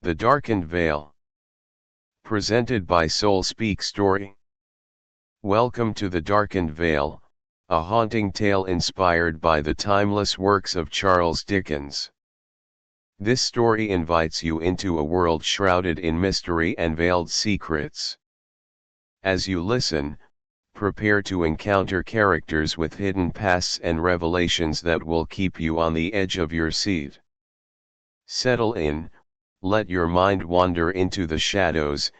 The Darkened Veil. Presented by SoulSpeakStory. Welcome to The Darkened Veil, a haunting tale inspired by the timeless works of Charles Dickens. This story invites you into a world shrouded in mystery and veiled secrets. As you listen, prepare to encounter characters with hidden pasts and revelations that will keep you on the edge of your seat. Settle in, let your mind wander into the shadows,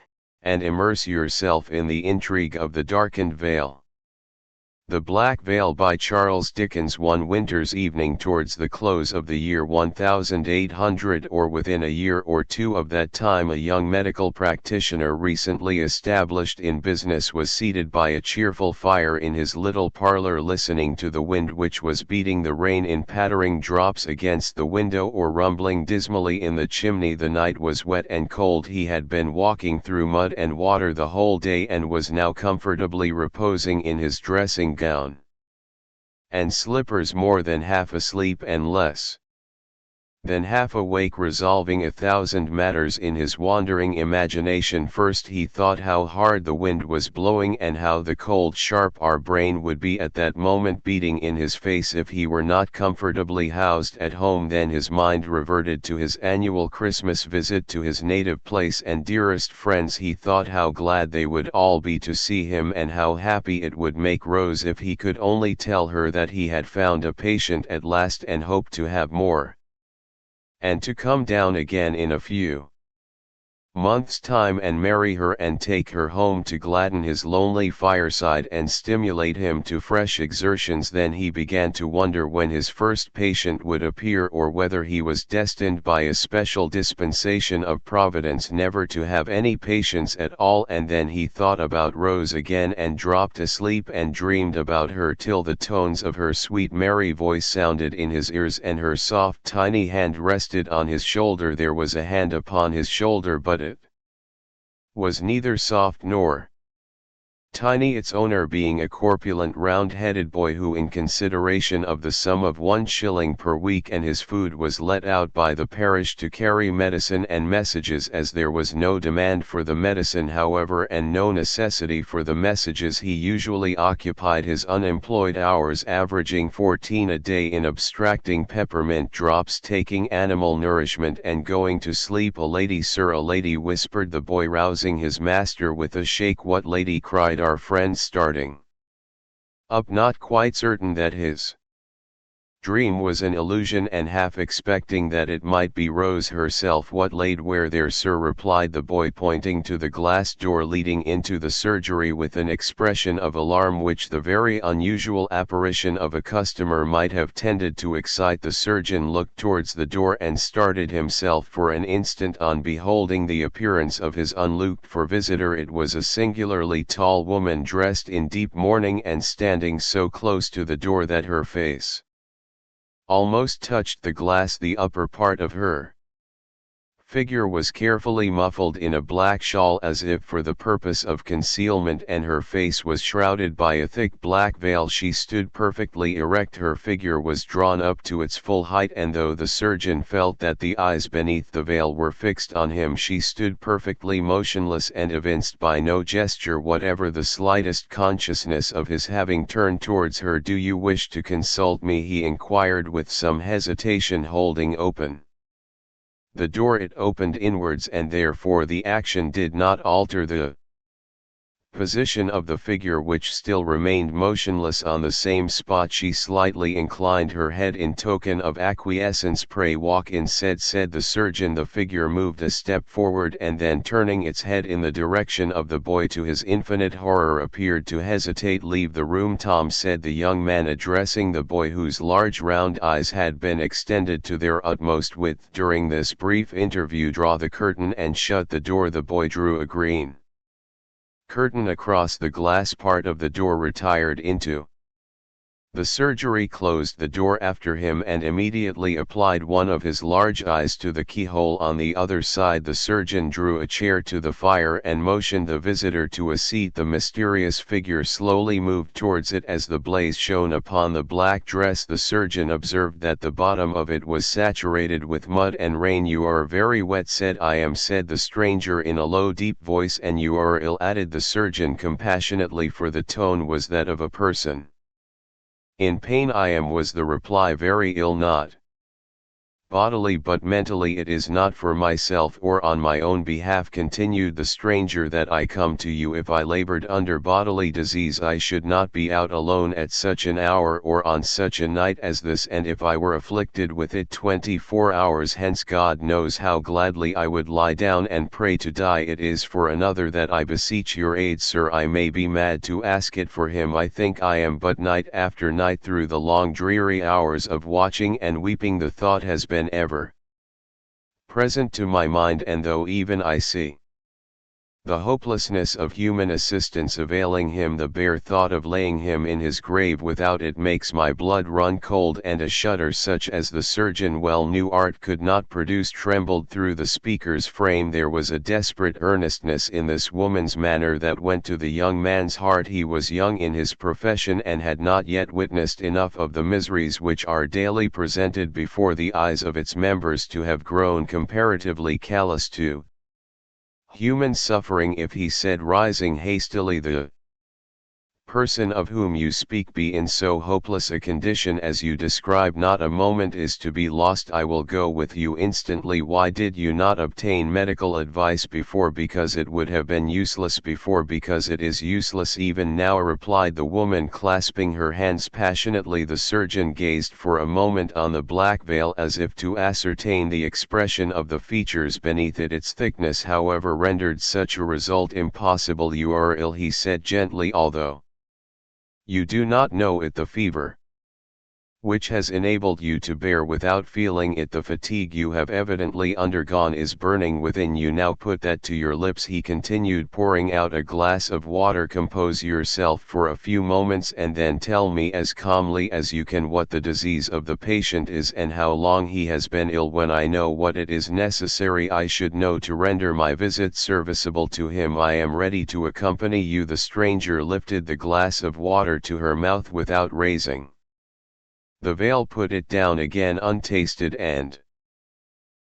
and immerse yourself in the intrigue of The Darkened Veil. The Black Veil by Charles Dickens. One winter's evening towards the close of the year 1800, or within a year or two of that time, a young medical practitioner recently established in business was seated by a cheerful fire in his little parlor, listening to the wind which was beating the rain in pattering drops against the window or rumbling dismally in the chimney. The night was wet and cold. He had been walking through mud and water the whole day and was now comfortably reposing in his dressing gown and slippers, more than half asleep and less than half awake, resolving 1,000 matters in his wandering imagination. First he thought how hard the wind was blowing, and how the cold sharp brain would be at that moment beating in his face if he were not comfortably housed at home. Then his mind reverted to his annual Christmas visit to his native place and dearest friends. He thought how glad they would all be to see him, and how happy it would make Rose if he could only tell her that he had found a patient at last and hoped to have more, and to come down again in a few months' time and marry her and take her home to gladden his lonely fireside and stimulate him to fresh exertions. Then he began to wonder when his first patient would appear, or whether he was destined by a special dispensation of Providence never to have any patients at all. And then he thought about Rose again and dropped asleep and dreamed about her till the tones of her sweet merry voice sounded in his ears and her soft tiny hand rested on his shoulder. There was a hand upon his shoulder, but it was neither soft nor tiny, its owner being a corpulent round-headed boy who, in consideration of the sum of 1 shilling per week and his food, was let out by the parish to carry medicine and messages. As there was no demand for the medicine, however, and no necessity for the messages, he usually occupied his unemployed hours, averaging 14 a day, in abstracting peppermint drops, taking animal nourishment, and going to sleep. "A lady, sir, a lady," whispered the boy, rousing his master with a shake. "What lady?" cried our friend, starting up, not quite certain that his dream was an illusion, and half expecting that it might be Rose herself. "What laid where there, sir?" replied the boy, pointing to the glass door leading into the surgery with an expression of alarm which the very unusual apparition of a customer might have tended to excite. The surgeon looked towards the door and started himself for an instant on beholding the appearance of his unlooked-for visitor. It was a singularly tall woman, dressed in deep mourning and standing so close to the door that her face almost touched the glass. The upper part of her figure was carefully muffled in a black shawl as if for the purpose of concealment, and her face was shrouded by a thick black veil. She stood perfectly erect, her figure was drawn up to its full height, and though the surgeon felt that the eyes beneath the veil were fixed on him, she stood perfectly motionless and evinced by no gesture whatever the slightest consciousness of his having turned towards her. "Do you wish to consult me?" he inquired with some hesitation, holding open the door. It opened inwards, and therefore the action did not alter the position of the figure, which still remained motionless on the same spot. She slightly inclined her head in token of acquiescence. "Pray walk in," said the surgeon. The figure moved a step forward, and then, turning its head in the direction of the boy, to his infinite horror appeared to hesitate. "Leave the room, Tom," said the young man, addressing the boy, whose large round eyes had been extended to their utmost width during this brief interview. "Draw the curtain and shut the door." The boy drew a green curtain across the glass part of the door, retired into The surgery closed the door after him and immediately applied one of his large eyes to the keyhole on the other side. The surgeon drew a chair to the fire and motioned the visitor to a seat. The mysterious figure slowly moved towards it as the blaze shone upon the black dress. The surgeon observed that the bottom of it was saturated with mud and rain. "You are very wet," said "I am," said the stranger in a low deep voice. "And you are ill," added the surgeon compassionately, for the tone was that of a person in pain. "I am," was the reply. "Very ill, not bodily but mentally. It is not for myself or on my own behalf," continued the stranger, "that I come to you. If I labored under bodily disease I should not be out alone at such an hour or on such a night as this, and if I were afflicted with it 24 hours hence, God knows how gladly I would lie down and pray to die. It is for another that I beseech your aid, sir. I may be mad to ask it for him. I think I am, but night after night through the long dreary hours of watching and weeping the thought has been ever present to my mind, and though even I see the hopelessness of human assistance availing him, the bare thought of laying him in his grave without it makes my blood run cold, and a shudder such as the surgeon well knew art could not produce trembled through the speaker's frame. There was a desperate earnestness in this woman's manner that went to the young man's heart. He was young in his profession and had not yet witnessed enough of the miseries which are daily presented before the eyes of its members to have grown comparatively callous to human suffering. "If," he said, rising hastily, "the person of whom you speak be in so hopeless a condition as you describe, not a moment is to be lost. I will go with you instantly." "Why did you not obtain medical advice before?" "Because it would have been useless before, because it is useless even now," replied the woman, clasping her hands passionately. The surgeon gazed for a moment on the black veil as if to ascertain the expression of the features beneath it. Its thickness, however, rendered such a result impossible. "You are ill," he said gently, "although you do not know it. The fever which has enabled you to bear without feeling it, the fatigue you have evidently undergone, is burning within you. Now put that to your lips," he continued, pouring out a glass of water. "Compose yourself for a few moments and then tell me as calmly as you can what the disease of the patient is and how long he has been ill. When I know what it is necessary I should know to render my visit serviceable to him, I am ready to accompany you." The stranger lifted the glass of water to her mouth without raising the veil, put it down again untasted, and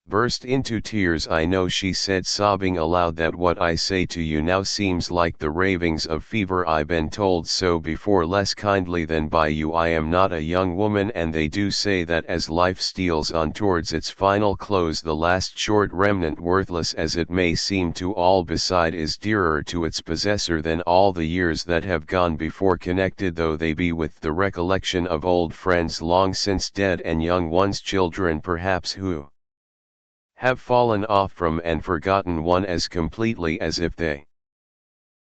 burst into tears. "I know," she said, sobbing aloud, "that what I say to you now seems like the ravings of fever. I've been told so before, less kindly than by you. I am not a young woman, and they do say that as life steals on towards its final close, the last short remnant, worthless as it may seem to all beside, is dearer to its possessor than all the years that have gone before, connected though they be with the recollection of old friends long since dead, and young ones, children perhaps, who have fallen off from and forgotten one as completely as if they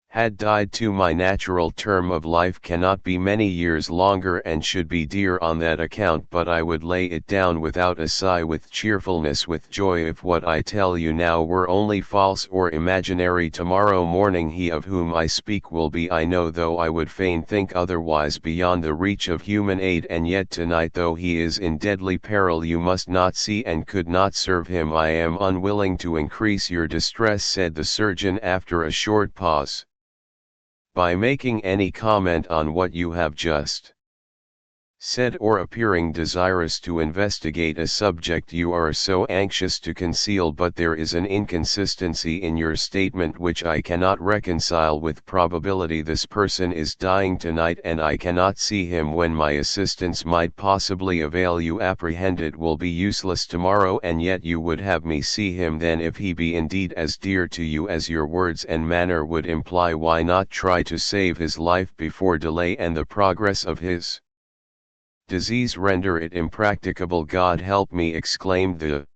had died. To my natural term of life cannot be many years longer, and should be dear on that account, but I would lay it down without a sigh, with cheerfulness, with joy, if what I tell you now were only false or imaginary. Tomorrow morning he of whom I speak will be, I know, though I would fain think otherwise, beyond the reach of human aid, and yet tonight, though he is in deadly peril, you must not see and could not serve him." "I am unwilling to increase your distress," said the surgeon after a short pause, "by making any comment on what you have just said, or appearing desirous to investigate a subject you are so anxious to conceal, but there is an inconsistency in your statement which I cannot reconcile with probability. This person is dying tonight, and I cannot see him when my assistance might possibly avail. You apprehend it will be useless tomorrow, and yet you would have me see him then. If he be indeed as dear to you as your words and manner would imply, why not try to save his life before delay and the progress of his disease render it impracticable?" "God help me!" exclaimed the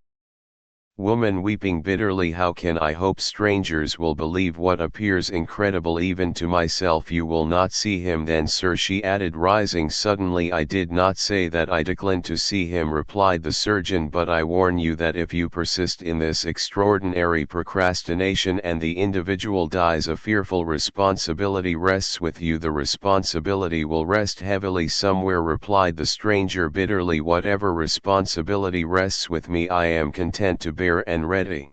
Woman weeping bitterly. How can I hope strangers will believe what appears incredible even to myself? You will not see him then, sir, she added, rising suddenly. I did not say that I decline to see him, replied the surgeon, but I warn you that if you persist in this extraordinary procrastination and the individual dies, a fearful responsibility rests with you. The responsibility will rest heavily somewhere, replied the stranger bitterly. Whatever responsibility rests with me, I am content to bear and ready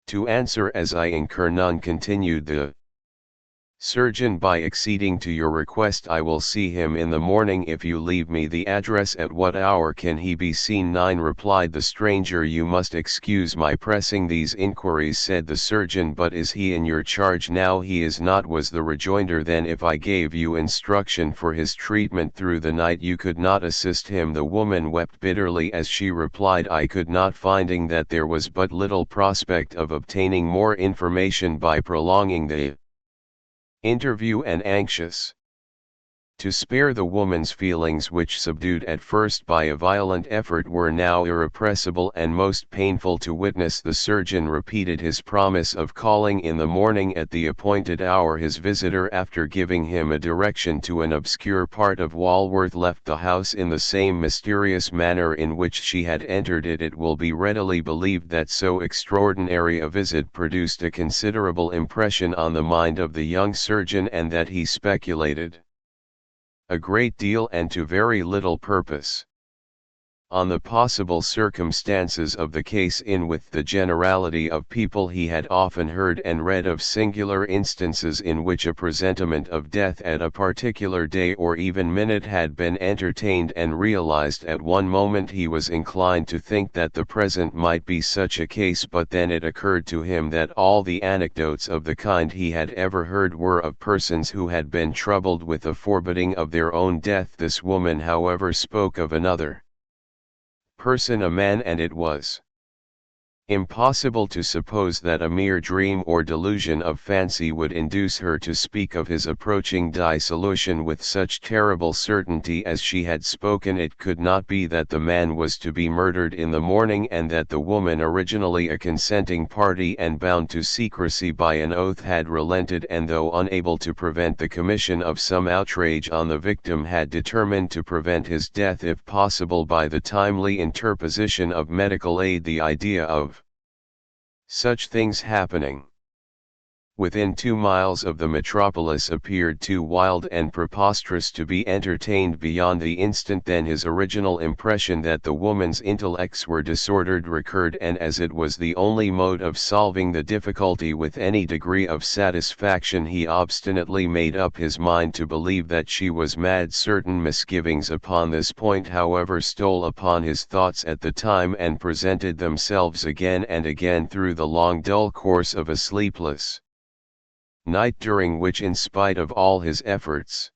to answer as I incur none, continued the surgeon. By acceding to your request, I will see him in the morning if you leave me the address. At what hour can he be seen? 9, replied the stranger. You must excuse my pressing these inquiries, said the surgeon, but is he in your charge now? He is not, was the rejoinder. Then if I gave you instruction for his treatment through the night, you could not assist him? The woman wept bitterly as she replied, I could not, finding that there was but little prospect of obtaining more information by prolonging the interview, and anxious to spare the woman's feelings, which, subdued at first by a violent effort, were now irrepressible and most painful to witness, the surgeon repeated his promise of calling in the morning at the appointed hour. His visitor, after giving him a direction to an obscure part of Walworth, left the house in the same mysterious manner in which she had entered it. It will be readily believed that so extraordinary a visit produced a considerable impression on the mind of the young surgeon, and that he speculated a great deal, and to very little purpose, on the possible circumstances of the case. With the generality of people, he had often heard and read of singular instances in which a presentiment of death at a particular day or even minute had been entertained and realized. At one moment he was inclined to think that the present might be such a case, but then it occurred to him that all the anecdotes of the kind he had ever heard were of persons who had been troubled with a foreboding of their own death. This woman, however, spoke of another person, a man, and it was impossible to suppose that a mere dream or delusion of fancy would induce her to speak of his approaching dissolution with such terrible certainty as she had spoken. It could not be that the man was to be murdered in the morning, and that the woman, originally a consenting party and bound to secrecy by an oath, had relented, and though unable to prevent the commission of some outrage on the victim, had determined to prevent his death if possible by the timely interposition of medical aid. The idea of such things happening within 2 miles of the metropolis appeared too wild and preposterous to be entertained beyond the instant. Then his original impression that the woman's intellects were disordered recurred, and as it was the only mode of solving the difficulty with any degree of satisfaction, he obstinately made up his mind to believe that she was mad. Certain misgivings upon this point, however, stole upon his thoughts at the time, and presented themselves again and again through the long dull course of a sleepless night, during which, in spite of all his efforts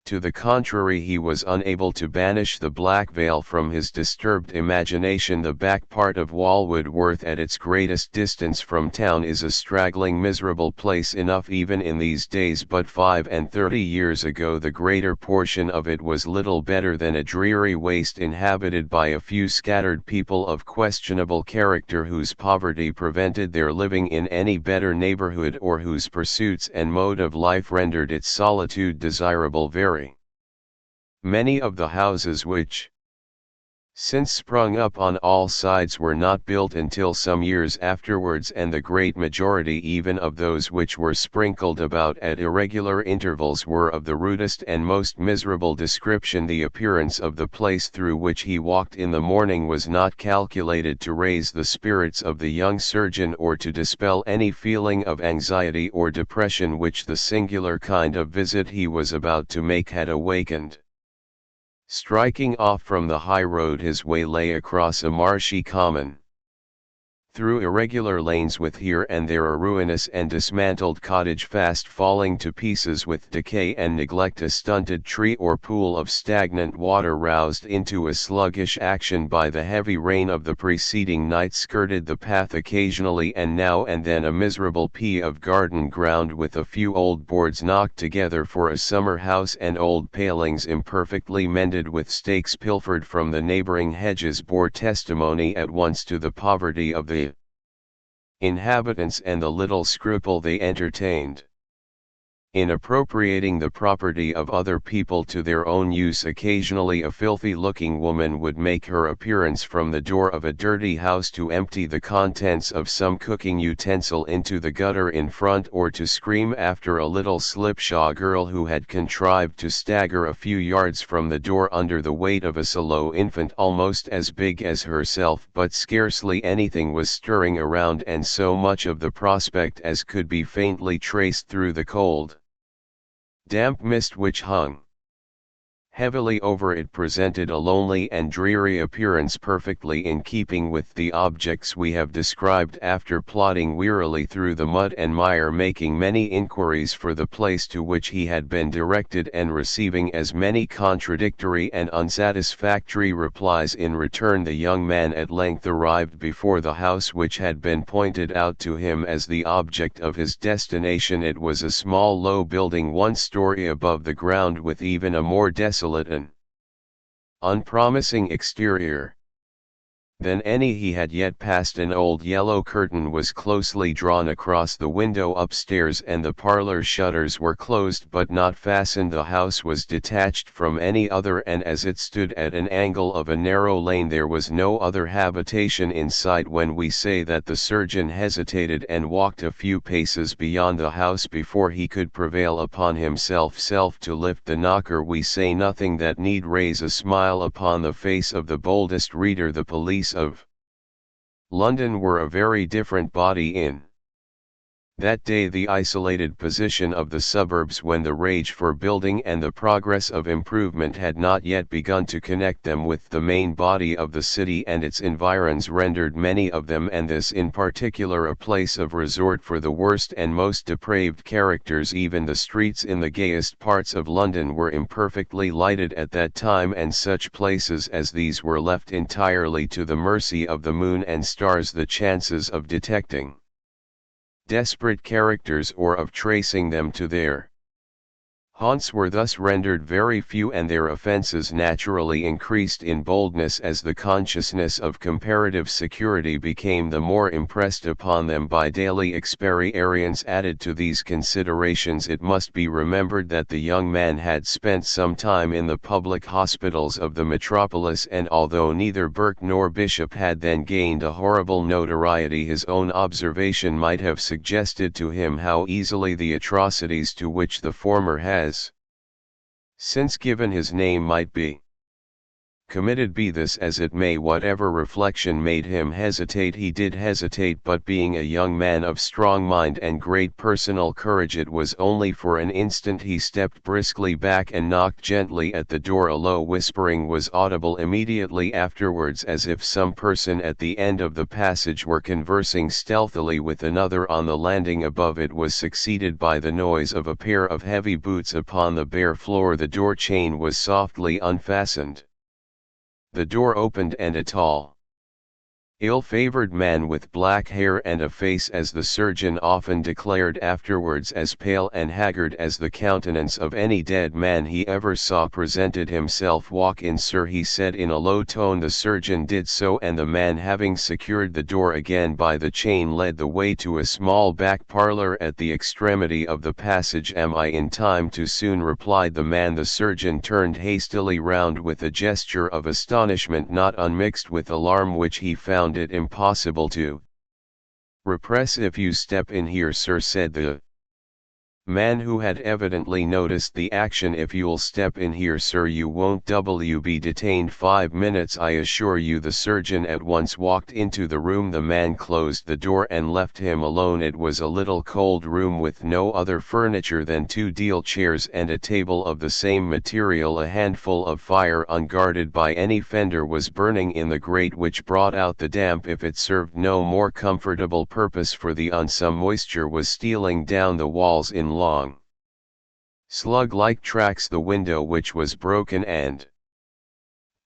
to the contrary, he was unable to banish the black veil from his disturbed imagination. The back part of Walworth, at its greatest distance from town, is a straggling, miserable place enough even in these days, but 35 years ago the greater portion of it was little better than a dreary waste, inhabited by a few scattered people of questionable character, whose poverty prevented their living in any better neighborhood, or whose pursuits and mode of life rendered its solitude desirable. Very many of the houses which since sprung up on all sides were not built until some years afterwards, and the great majority even of those which were sprinkled about at irregular intervals were of the rudest and most miserable description. The appearance of the place through which he walked in the morning was not calculated to raise the spirits of the young surgeon, or to dispel any feeling of anxiety or depression which the singular kind of visit he was about to make had awakened. Striking off from the high road, his way lay across a marshy common, through irregular lanes with here and there a ruinous and dismantled cottage fast falling to pieces with decay and neglect, a stunted tree or pool of stagnant water roused into a sluggish action by the heavy rain of the preceding night skirted the path occasionally, and now and then a miserable pea of garden ground with a few old boards knocked together for a summer house and old palings imperfectly mended with stakes pilfered from the neighboring hedges bore testimony at once to the poverty of the inhabitants and the little scruple they entertained in appropriating the property of other people to their own use. Occasionally a filthy-looking woman would make her appearance from the door of a dirty house to empty the contents of some cooking utensil into the gutter in front, or to scream after a little slipshod girl who had contrived to stagger a few yards from the door under the weight of a slow infant almost as big as herself. But scarcely anything was stirring around, and so much of the prospect as could be faintly traced through the cold, damp mist which hung heavily over it presented a lonely and dreary appearance, perfectly in keeping with the objects we have described. After plodding wearily through the mud and mire, making many inquiries for the place to which he had been directed, and receiving as many contradictory and unsatisfactory replies in return, the young man at length arrived before the house which had been pointed out to him as the object of his destination. It was a small low building 1 story above the ground, with even a more desolate and unpromising exterior than any he had yet passed. An old yellow curtain was closely drawn across the window upstairs, and the parlor shutters were closed but not fastened. The house was detached from any other, and as it stood at an angle of a narrow lane, there was no other habitation in sight. When we say that the surgeon hesitated and walked a few paces beyond the house before he could prevail upon himself to lift the knocker, we say nothing that need raise a smile upon the face of the boldest reader. The police of London were a very different body in that day. The isolated position of the suburbs, when the rage for building and the progress of improvement had not yet begun to connect them with the main body of the city and its environs, rendered many of them, and this in particular, a place of resort for the worst and most depraved characters. Even the streets in the gayest parts of London were imperfectly lighted at that time, and such places as these were left entirely to the mercy of the moon and stars. The chances of detecting desperate characters or of tracing them to their haunts were thus rendered very few, and their offences naturally increased in boldness as the consciousness of comparative security became the more impressed upon them by daily experience. Added to these considerations, it must be remembered that the young man had spent some time in the public hospitals of the metropolis, and although neither Burke nor Bishop had then gained a horrible notoriety, his own observation might have suggested to him how easily the atrocities to which the former has since given his name might be committed. Be this as it may, whatever reflection made him hesitate, he did hesitate, but being a young man of strong mind and great personal courage, it was only for an instant. He stepped briskly back and knocked gently at the door. A low whispering was audible immediately afterwards, as if some person at the end of the passage were conversing stealthily with another on the landing above. It was succeeded by the noise of a pair of heavy boots upon the bare floor. The door chain was softly unfastened. The door opened, and a tall, ill-favored man with black hair and a face, as the surgeon often declared afterwards, as pale and haggard as the countenance of any dead man he ever saw, presented himself. "Walk in, sir," he said in a low tone. The surgeon did so, and the man, having secured the door again by the chain, led the way to a small back parlour at the extremity of the passage. "Am I in time too soon?" replied the man. The surgeon turned hastily round with a gesture of astonishment not unmixed with alarm, which he found it impossible to repress. "If you step in here, sir," said the Man who had evidently noticed the action. If you'll step in here sir, you won't be detained 5 minutes I assure you. The surgeon at once walked into the room. The man closed the door and left him alone. It was a little cold room with no other furniture than 2 deal chairs and a table of the same material. A handful of fire unguarded by any fender was burning in the grate, which brought out the damp if it served no more comfortable purpose for the some moisture was stealing down the walls in long, slug-like tracks. The window, which was broken and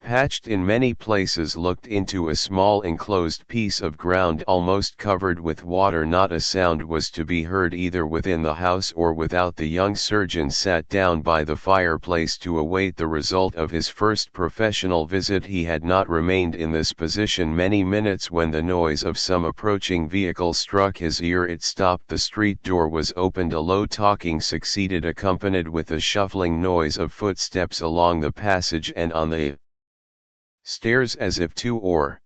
patched in many places, looked into a small enclosed piece of ground almost covered with water. Not a sound was to be heard either within the house or without. The young surgeon sat down by the fireplace to await the result of his first professional visit. He had not remained in this position many minutes when the noise of some approaching vehicle struck his ear. It stopped. The street door was opened. A low talking succeeded, accompanied with a shuffling noise of footsteps along the passage and on the stairs, as if 2 or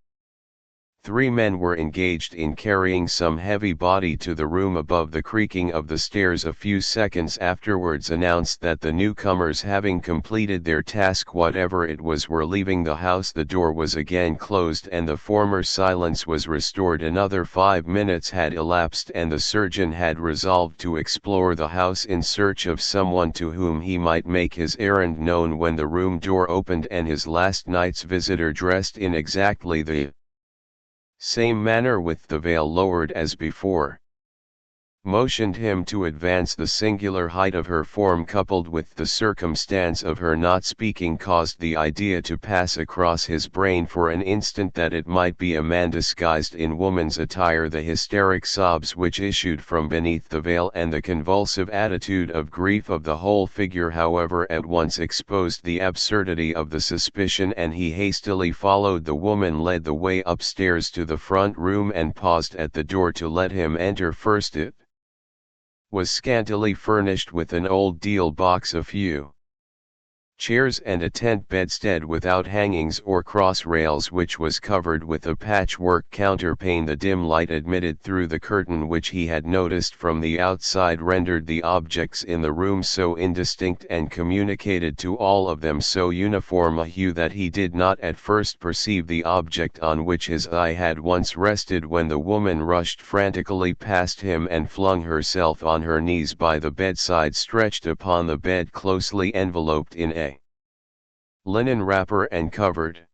3 men were engaged in carrying some heavy body to the room above. The creaking of the stairs a few seconds afterwards announced that the newcomers, having completed their task whatever it was, were leaving the house. The door was again closed and the former silence was restored. Another 5 minutes had elapsed and the surgeon had resolved to explore the house in search of someone to whom he might make his errand known, when the room door opened and his last night's visitor, dressed in exactly the same manner with the veil lowered as before, motioned him to advance. The singular height of her form, coupled with the circumstance of her not speaking, caused the idea to pass across his brain for an instant that it might be a man disguised in woman's attire. The hysteric sobs which issued from beneath the veil and the convulsive attitude of grief of the whole figure, however, at once exposed the absurdity of the suspicion, and he hastily followed the woman, led the way upstairs to the front room and paused at the door to let him enter first. It was scantily furnished with an old deal box, a few chairs and a tent bedstead without hangings or cross rails, which was covered with a patchwork counterpane. The dim light admitted through the curtain, which he had noticed from the outside, rendered the objects in the room so indistinct and communicated to all of them so uniform a hue that he did not at first perceive the object on which his eye had once rested, when the woman rushed frantically past him and flung herself on her knees by the bedside. Stretched upon the bed, closely enveloped in a linen wrapper and covered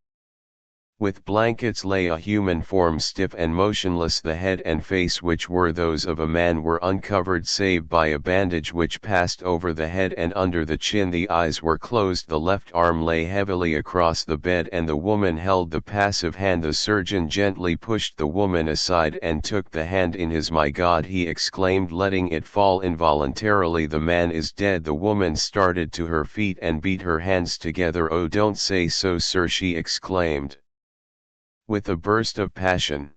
with blankets, lay a human form, stiff and motionless. The head and face, which were those of a man, were uncovered save by a bandage which passed over the head and under the chin. The eyes were closed. The left arm lay heavily across the bed and the woman held the passive hand. The surgeon gently pushed the woman aside and took the hand in his. "My God!" he exclaimed, letting it fall involuntarily. "The man is dead." The woman started to her feet and beat her hands together. "Oh, don't say so, sir," she exclaimed, with a burst of passion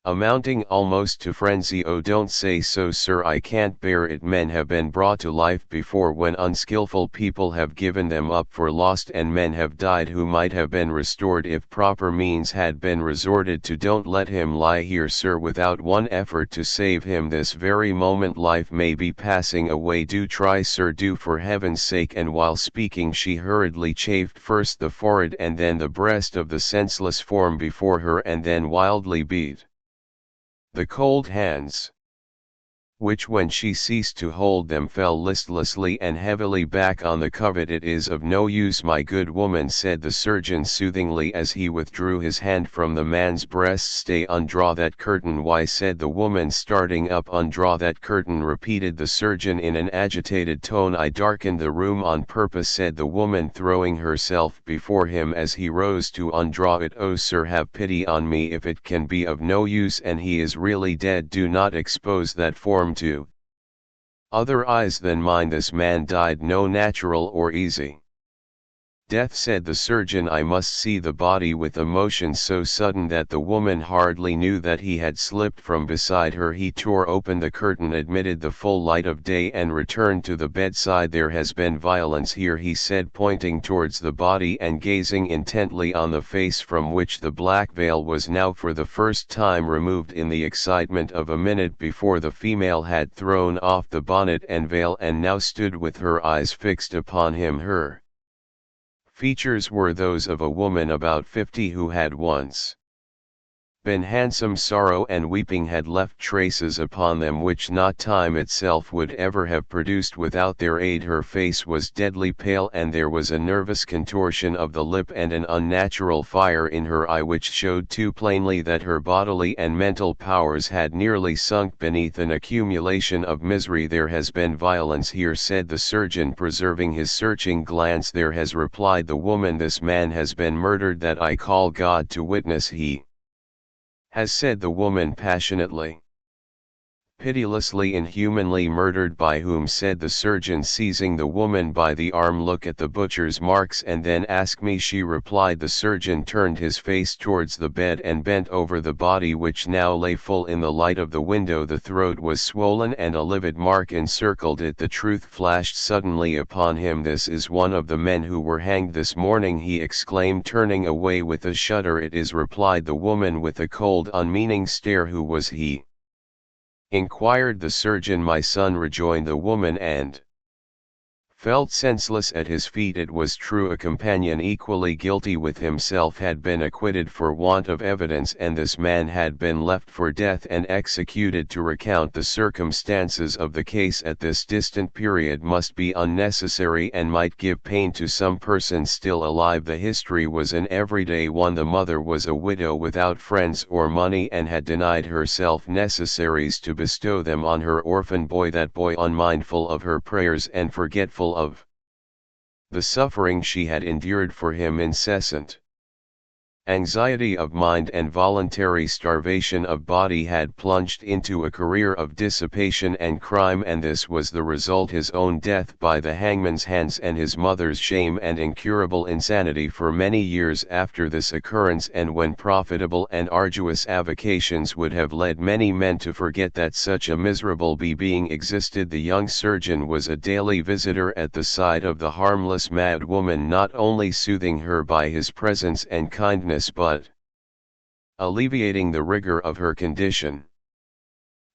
amounting almost to frenzy. "Oh, don't say so, sir, I can't bear it. Men have been brought to life before when unskillful people have given them up for lost, and men have died who might have been restored if proper means had been resorted to. Don't let him lie here, sir, without one effort to save him this very moment. Life may be passing away. Do try, sir, do, for heaven's sake." And while speaking she hurriedly chafed first the forehead and then the breast of the senseless form before her, and then wildly beat the cold hands, which, when she ceased to hold them, fell listlessly and heavily back on the coverlet. "It is of no use, my good woman," said the surgeon soothingly as he withdrew his hand from the man's breast. "Stay, undraw that curtain." "Why?" said the woman, starting up. "Undraw that curtain," repeated the surgeon in an agitated tone. "I darkened the room on purpose," said the woman, throwing herself before him as he rose to undraw it. "Oh, sir, have pity on me. If it can be of no use and he is really dead, do not expose that form to other eyes than mine. This man died no natural or easy Death, said the surgeon. I must see the body. With a motion so sudden that the woman hardly knew that he had slipped from beside her, he tore open the curtain, admitted the full light of day, and returned to the bedside. There has been violence here, he said, pointing towards the body and gazing intently on the face, from which the black veil was now for the first time removed. In the excitement of a minute before, the female had thrown off the bonnet and veil and now stood with her eyes fixed upon him. Her features were those of a woman about 50 who had once been handsome. Sorrow and weeping had left traces upon them which not time itself would ever have produced without their aid. Her face was deadly pale, and there was a nervous contortion of the lip and an unnatural fire in her eye which showed too plainly that her bodily and mental powers had nearly sunk beneath an accumulation of misery. There has been violence here, said the surgeon, preserving his searching glance. There has, replied the woman. This man has been murdered, that I call God to witness. He has, said the woman passionately. Pitilessly, inhumanly murdered. By whom? said the surgeon, seizing the woman by the arm. Look at the butcher's marks and then ask me, she replied. The surgeon turned his face towards the bed and bent over the body, which now lay full in the light of the window. The throat was swollen and a livid mark encircled it. The truth flashed suddenly upon him. This is one of the men who were hanged this morning, he exclaimed, turning away with a shudder. It is, replied the woman with a cold, unmeaning stare. Who was he? inquired the surgeon. My son, rejoined the woman, and felt senseless at his feet. It was true, a companion equally guilty with himself had been acquitted for want of evidence, and this man had been left for death and executed. To recount the circumstances of the case at this distant period must be unnecessary and might give pain to some persons still alive. The history was an everyday one. The mother was a widow without friends or money, and had denied herself necessaries to bestow them on her orphan boy. That boy, unmindful of her prayers and forgetful of the suffering she had endured for him, incessant anxiety of mind and voluntary starvation of body, had plunged into a career of dissipation and crime, and this was the result: his own death by the hangman's hands, and his mother's shame and incurable insanity. For many years after this occurrence, and when profitable and arduous avocations would have led many men to forget that such a miserable being existed, the young surgeon was a daily visitor at the side of the harmless mad woman, not only soothing her by his presence and kindness, but alleviating the rigor of her condition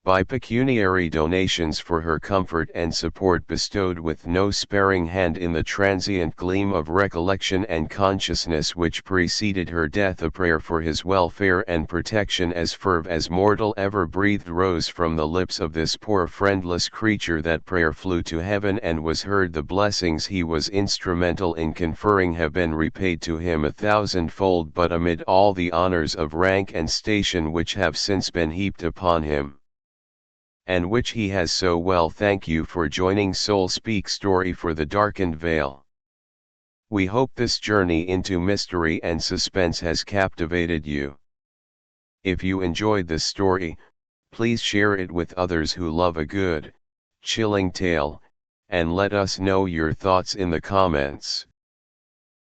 by pecuniary donations for her comfort and support, bestowed with no sparing hand. In the transient gleam of recollection and consciousness which preceded her death, a prayer for his welfare and protection as fervent as mortal ever breathed rose from the lips of this poor friendless creature. That prayer flew to heaven and was heard. The blessings he was instrumental in conferring have been repaid to him 1,000-fold, but amid all the honors of rank and station which have since been heaped upon him, and which he has so well. Thank you for joining Soul Speak Story for the Darkened Veil. We hope this journey into mystery and suspense has captivated you. If you enjoyed this story, please share it with others who love a good, chilling tale, and let us know your thoughts in the comments.